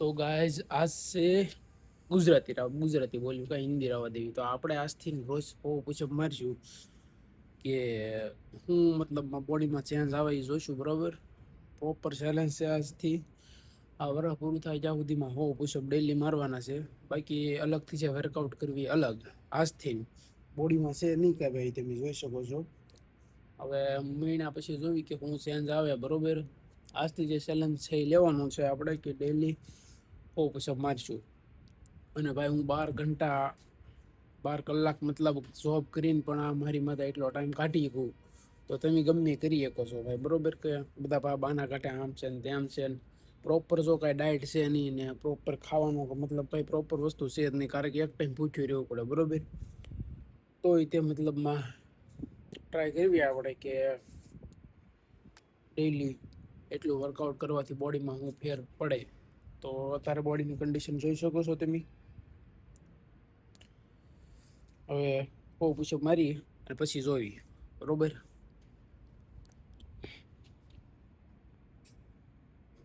તો ગાઈઝ આજ છે ગુજરાતી બોલ્યું કઈ હિન્દી રવા દેવી. તો આપણે આજથી રોજ પુશઅપ મારશું કે હું મતલબ બોડીમાં ચેન્જ આવે એ જોઈશું. બરોબર, પ્રોપર ચેલેન્જ છે આજથી. આ વર્ષ પૂરું થાય ત્યાં સુધીમાં પુશઅપ ડેલી મારવાના છે. બાકી અલગથી છે વર્કઆઉટ કરવી અલગ. આજથી બોડીમાં છે નહીં કે ભાઈ તમે જોઈ શકો છો. હવે મહિના પછી જોવી કે હું ચેન્જ આવે. બરોબર, આજથી જે ચેલેન્જ છે એ લેવાનું છે આપણે કે ડેલી પુશઅપ મારશું. અને ભાઈ હું 12 કલાક મતલબ જોબ કરીને પણ આ મારી માથે એટલો ટાઈમ કાઢી શકું તો તમે ગમે કરી શકો છો ભાઈ. બરોબર, કે બધા બાના કાંઠે આમ છે ને તેમ છે ને પ્રોપર જો કાંઈ ડાયટ છે નહીં ને પ્રોપર ખાવાનું મતલબ કંઈ પ્રોપર વસ્તુ છે જ નહીં. કારણ કે એક ટાઈમ પૂછ્યું રહેવું પડે. બરોબર, તો તે મતલબમાં ટ્રાય કરવી આપણે કે ડેઈલી એટલું વર્કઆઉટ કરવાથી બોડીમાં હું ફેર પડે. તો અત્યારે બોડીની કન્ડિશન જોઈ શકો છો તમે. હવે પુશઅપ મારી અને પછી જોઈ. બરોબર.